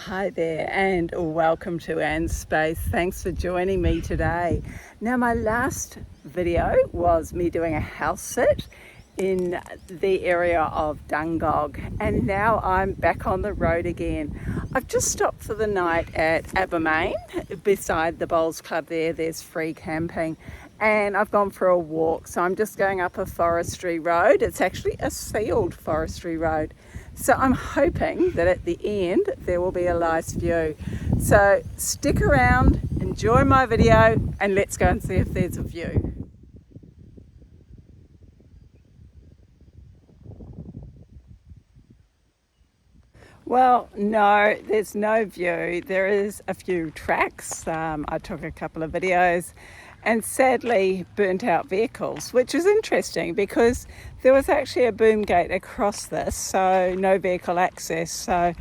Hi there and welcome to Anne's Space. Thanks for joining me today. Now my last video was me doing a house sit in the area of Dungog, and now I'm back on the road again. I've just stopped for the night at Abermain beside the Bowls Club there. There's free camping and I've gone for a walk. So I'm just going up a forestry road. It's actually a sealed forestry road. So I'm hoping that at the end there will be a nice view. So stick around, enjoy my video, and let's go and see if there's a view. Well, no, there's no view. There is a few tracks. I took a couple of videos and sadly burnt out vehicles, which is interesting because there was actually a boom gate across this, so no vehicle access. So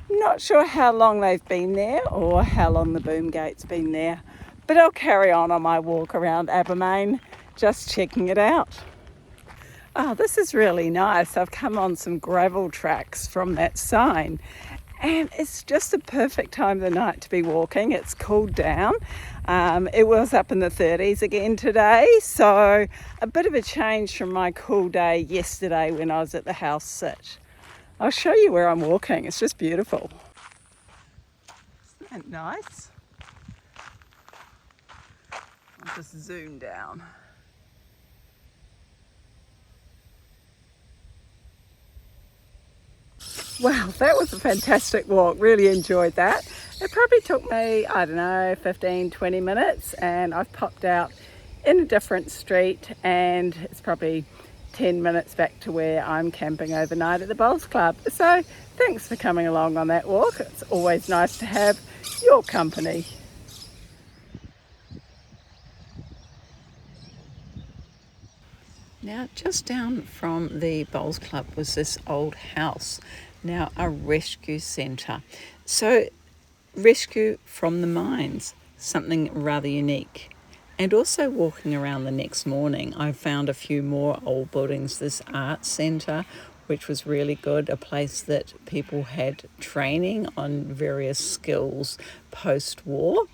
not sure how long they've been there or how long the boom gate's been there, but I'll carry on my walk around Abermain, just checking it out. Oh, this is really nice. I've come on some gravel tracks from that sign and it's just the perfect time of the night to be walking. It's cooled down. It was up in the 30s again today, so a bit of a change from my cool day yesterday when I was at the house sit. I'll show you where I'm walking. It's just beautiful. Isn't that nice? I'll just zoom down. Wow, that was a fantastic walk. Really enjoyed that. It probably took me, 15-20 minutes, and I've popped out in a different street and it's probably 10 minutes back to where I'm camping overnight at the Bowls Club. So thanks for coming along on that walk. It's always nice to have your company. Now, just down from the Bowls Club was this old house, now a rescue centre. So, rescue from the mines, something rather unique. And also walking around the next morning, I found a few more old buildings. This art centre, which was really good, a place that people had training on various skills post-war.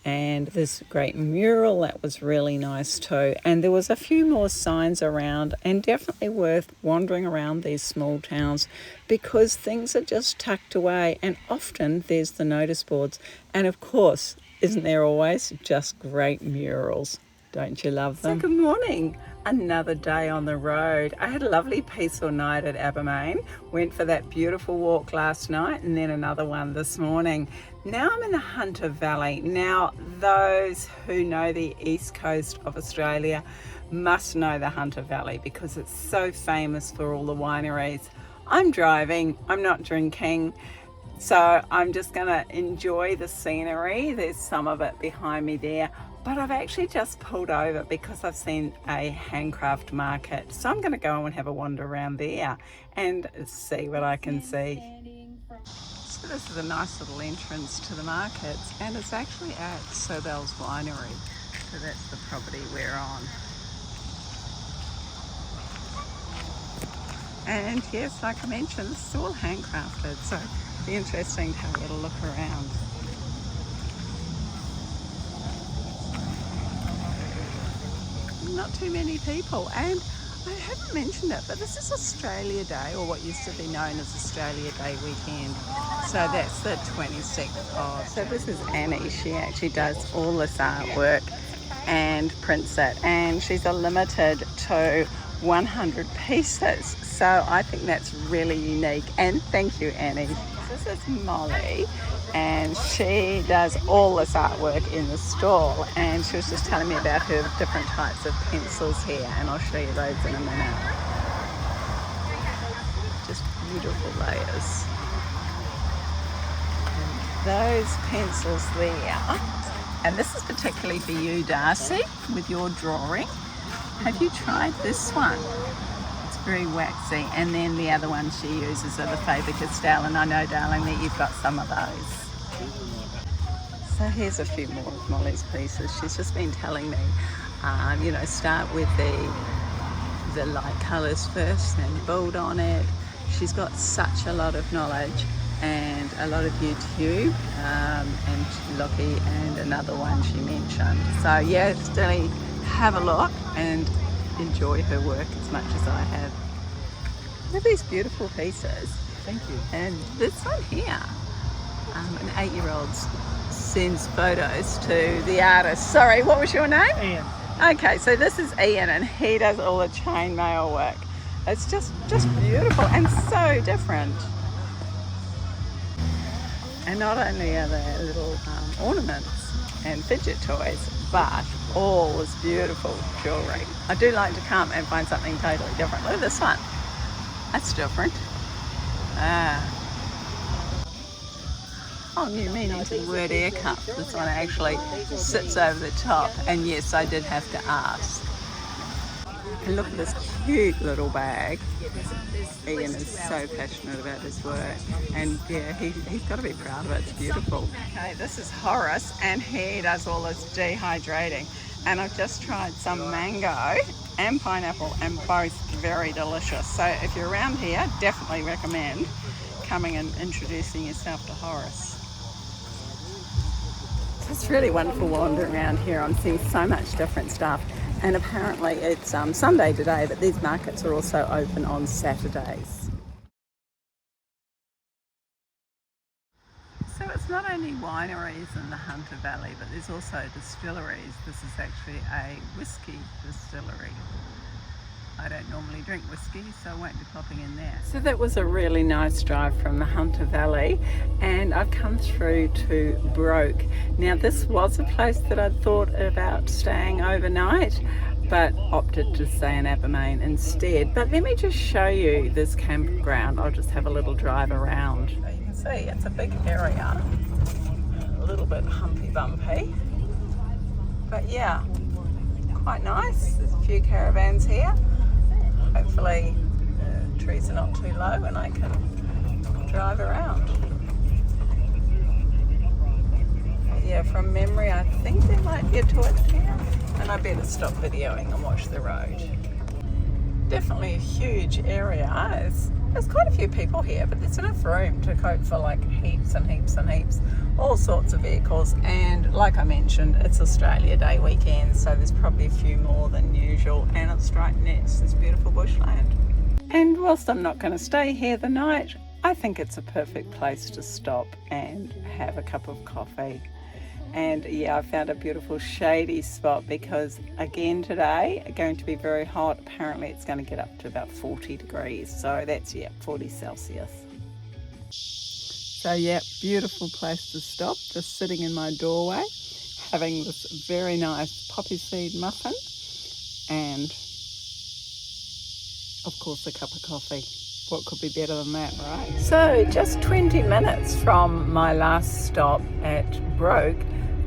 And this great mural that was really nice too, and there was a few more signs around, and definitely worth wandering around these small towns because things are just tucked away, and often there's the notice boards, and of course, isn't there always just great murals? Don't you love them? So good morning. Another day on the road. I had a lovely peaceful night at Abermain. Went for that beautiful walk last night and then another one this morning. Now I'm in the Hunter Valley. Now those who know the east coast of Australia must know the Hunter Valley because it's so famous for all the wineries. I'm driving, I'm not drinking, so I'm just gonna enjoy the scenery. There's some of it behind me there. But I've actually just pulled over because I've seen a handcraft market. So I'm going to go and have a wander around there and see what I can see. So this is a nice little entrance to the markets, and it's actually at Sobel's Winery. So that's the property we're on. And yes, like I mentioned, this is all handcrafted. So it'll be interesting to have a little look around. Not too many people, and I haven't mentioned it, but this is Australia Day, or what used to be known as Australia Day weekend. So that's the 26th of. So this is Annie. She actually does all this artwork and prints it, and she's a limited to 100 pieces. So I think that's really unique, and thank you, Annie. This is Mollie, and she does all this artwork in the stall, and she was just telling me about her different types of pencils here, and I'll show you those in a minute. Just beautiful layers. And those pencils there, and this is particularly for you, Darcy, with your drawing. Have you tried this one? Very waxy, and then the other ones she uses are the Faber-Castell, and I know, darling, that you've got some of those. So here's a few more of Mollie's pieces. She's just been telling me, start with the light colours first and build on it. She's got such a lot of knowledge. and a lot of YouTube, and Lockie and another one she mentioned. So yeah, still have a look and enjoy her work as much as I have. Look at these beautiful pieces. Thank you. And this one here, an 8-year-old sends photos to the artist. Sorry, what was your name? Ian. Okay, so this is Ian, and he does all the chainmail work. It's just beautiful and so different. And not only are there little ornaments and fidget toys, but all this beautiful jewellery. I do like to come and find something totally different. Look at this one. That's different. Oh, new meaning to the word air cup. This one actually sits over the top, and yes, I did have to ask. And look at this cute little bag. Ian is so passionate about his work, and yeah, he's got to be proud of it. It's beautiful. Okay, this is Horace, and he does all this dehydrating. And I've just tried some mango and pineapple, and both very delicious. So if you're around here, definitely recommend coming and introducing yourself to Horace. It's really wonderful wandering around here. I'm seeing so much different stuff, and apparently it's Sunday today, but these markets are also open on Saturdays. So it's not only wineries in the Hunter Valley, but there's also distilleries. This is actually a whiskey distillery. I don't normally drink whiskey, so I won't be popping in there. So that was a really nice drive from the Hunter Valley, and I've come through to Broke. Now this was a place that I'd thought about staying overnight, but opted to stay in Abermain instead. But let me just show you this campground. I'll just have a little drive around. So you can see it's a big area, a little bit humpy bumpy, but yeah, quite nice. There's a few caravans here. Hopefully the trees are not too low and I can drive around. But yeah, from memory I think there might be a toilet here, and I better stop videoing and watch the road. Definitely a huge area. There's quite a few people here, but there's enough room to cope for like heaps and heaps and heaps, all sorts of vehicles. And like I mentioned, it's Australia Day weekend, so there's probably a few more than usual, and it's right next to this beautiful bushland. And whilst I'm not going to stay here the night, I think it's a perfect place to stop and have a cup of coffee. And yeah, I found a beautiful shady spot because again today, going to be very hot. Apparently it's going to get up to about 40 degrees. So that's, yeah, 40 Celsius. So yeah, beautiful place to stop. Just sitting in my doorway, having this very nice poppy seed muffin and of course a cup of coffee. What could be better than that, right? So just 20 minutes from my last stop at Broke,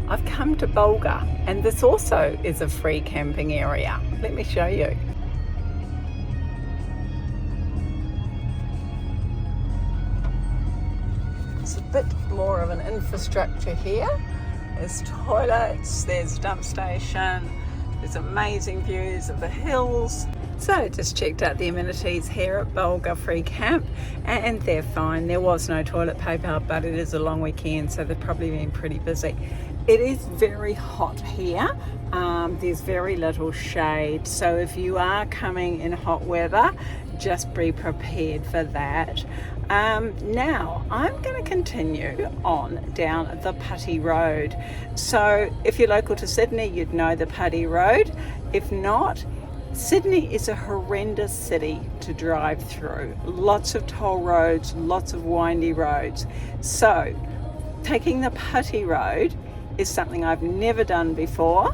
I've come to Bulga, and this also is a free camping area. Let me show you. It's a bit more of an infrastructure here. There's toilets, there's dump station, there's amazing views of the hills. So just checked out the amenities here at Bulga Free Camp, and they're fine. There was no toilet paper, but it is a long weekend, so they've probably been pretty busy. It is very hot here. There's very little shade, so if you are coming in hot weather, just be prepared for that. Now I'm going to continue on down the Putty Road. So if you're local to Sydney, you'd know the Putty Road. If not, Sydney is a horrendous city to drive through. Lots of toll roads, lots of windy roads. So taking the Putty Road is something I've never done before,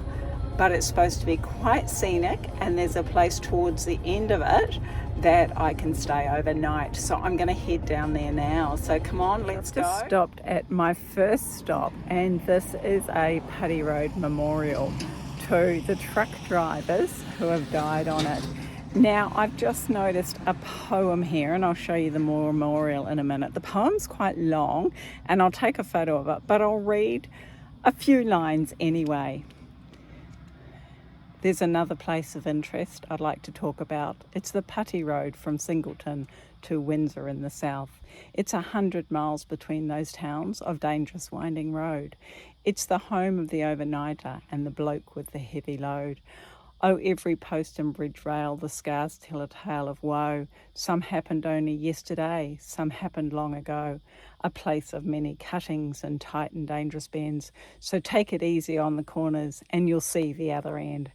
but it's supposed to be quite scenic, and there's a place towards the end of it that I can stay overnight. So I'm going to head down there now. So come on, let's go. Just stopped at my first stop, and this is a Putty Road memorial to the truck drivers who have died on it. Now I've just noticed a poem here, and I'll show you the memorial in a minute. The poem's quite long and I'll take a photo of it, but I'll read a few lines anyway. There's another place of interest I'd like to talk about. It's the Putty Road from Singleton to Windsor in the south. It's 100 miles between those towns of dangerous winding road. It's the home of the overnighter and the bloke with the heavy load. Oh, every post and bridge rail, the scars tell a tale of woe. Some happened only yesterday, some happened long ago. A place of many cuttings and tight and dangerous bends. So take it easy on the corners and you'll see the other end.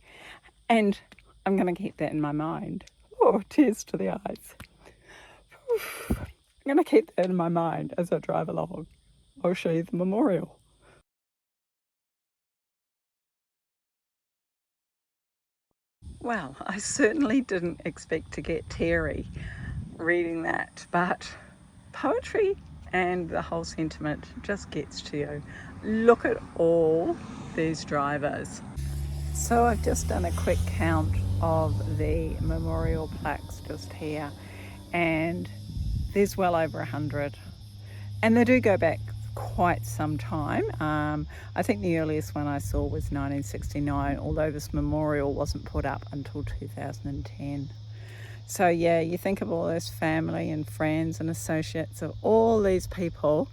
And I'm going to keep that in my mind. Oh, tears to the eyes. I'm going to keep that in my mind as I drive along. I'll show you the memorial. Well, I certainly didn't expect to get teary reading that, but poetry and the whole sentiment just gets to you. Look at all these drivers. So I've just done a quick count of the memorial plaques just here, and there's well over 100, and they do go back quite some time. I think the earliest one I saw was 1969, although this memorial wasn't put up until 2010. So yeah, you think of all those family and friends and associates of all these people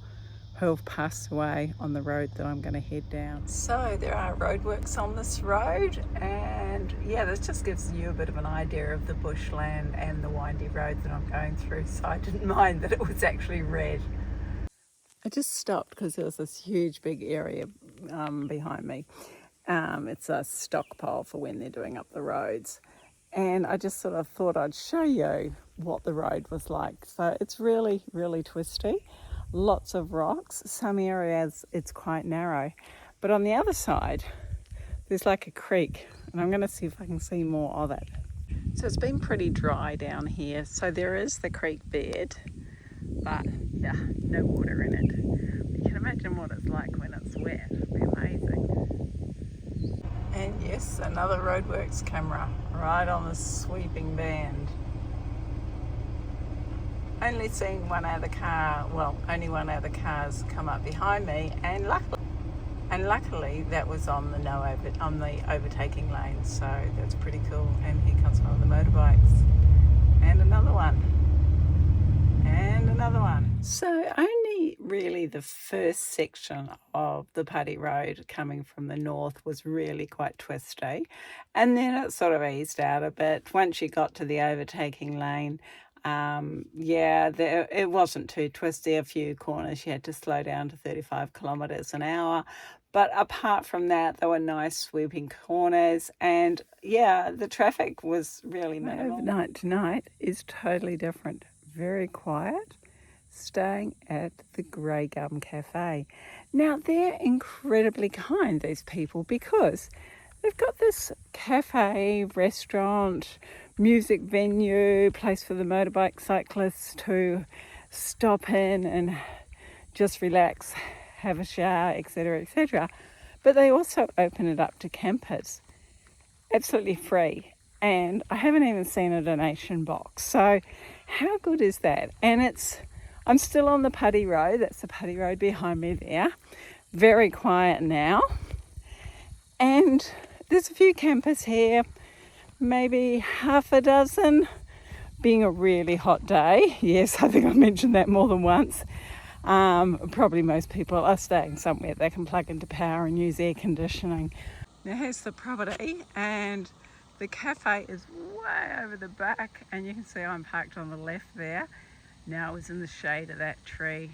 who have passed away on the road that I'm going to head down. So there are roadworks on this road, and yeah, this just gives you a bit of an idea of the bushland and the windy road that I'm going through, so I didn't mind that it was actually red. I just stopped because there was this huge big area behind me. It's a stockpile for when they're doing up the roads. And I just sort of thought I'd show you what the road was like. So it's really, really twisty. Lots of rocks. Some areas it's quite narrow. But on the other side, there's like a creek. And I'm going to see if I can see more of it. So it's been pretty dry down here. So there is the creek bed. But yeah, no water in it. You can imagine what it's like when it's wet. It'd be amazing. And yes, another roadworks camera right on the sweeping band. Only seeing one other car, well, only one other car's come up behind me, and luckily that was on the overtaking lane, so that's pretty cool. And here comes one of the motorbikes, and another one. And another one. So only really the first section of the Putty Road coming from the north was really quite twisty, and then it sort of eased out a bit once you got to the overtaking lane. It wasn't too twisty. A few corners you had to slow down to 35 kilometres an hour. But apart from that, there were nice sweeping corners, and yeah, the traffic was really minimal. Overnight tonight is totally different. Very quiet, staying at the Grey Gum Cafe. Now, they're incredibly kind, these people, because they've got this cafe, restaurant, music venue, place for the motorbike cyclists to stop in and just relax, have a shower, etc., etc. But they also open it up to campers, absolutely free. And I haven't even seen a donation box. So how good is that? And I'm still on the Putty Road. That's the Putty Road behind me there. Very quiet now. And there's a few campers here, maybe half a dozen, being a really hot day. Yes, I think I mentioned that more than once. Probably most people are staying somewhere they can plug into power and use air conditioning. Now here's the property, and the cafe is way over the back, and you can see I'm parked on the left there. Now I was in the shade of that tree,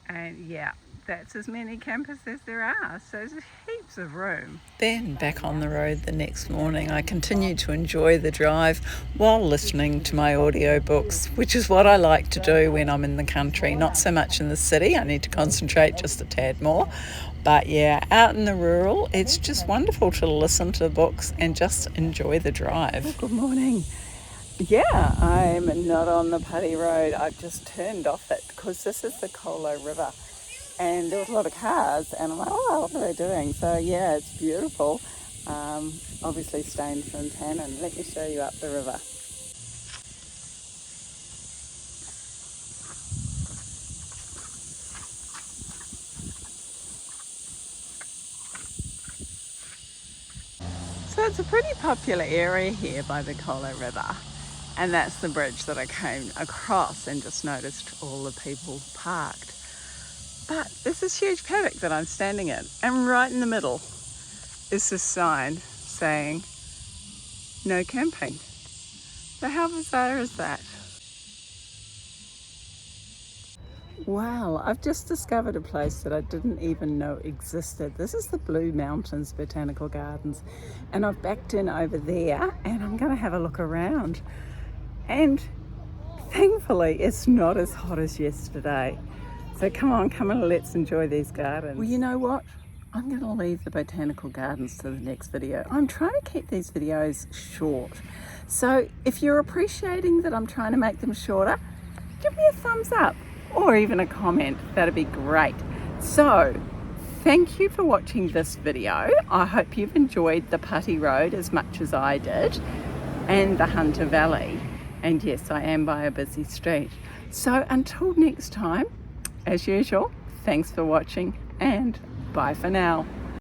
and yeah, that's as many campers as there are, so there's heaps of room. Then back on the road the next morning, I continued to enjoy the drive while listening to my audiobooks, which is what I like to do when I'm in the country, not so much in the city. I need to concentrate just a tad more. But yeah, out in the rural, it's just wonderful to listen to books and just enjoy the drive. Oh, good morning. Yeah, I'm not on the Putty Road. I've just turned off it because this is the Colo River. And there was a lot of cars, and I'm like, oh, what are they doing? So yeah, it's beautiful. Obviously stained from tannin. Let me show you up the river. So it's a pretty popular area here by the Cola River, and that's the bridge that I came across and just noticed all the people parked. But there's this huge paddock that I'm standing in, and right in the middle is this sign saying no camping. So how bizarre is that? Wow, I've just discovered a place that I didn't even know existed. This is the Blue Mountains Botanical Gardens, and I've backed in over there and I'm going to have a look around. And thankfully it's not as hot as yesterday. So come on, let's enjoy these gardens. Well, you know what? I'm going to leave the botanical gardens to the next video. I'm trying to keep these videos short. So if you're appreciating that I'm trying to make them shorter, give me a thumbs up or even a comment. That'd be great. So thank you for watching this video. I hope you've enjoyed the Putty Road as much as I did, and the Hunter Valley. And yes, I am by a busy street. So until next time, as usual, thanks for watching and bye for now.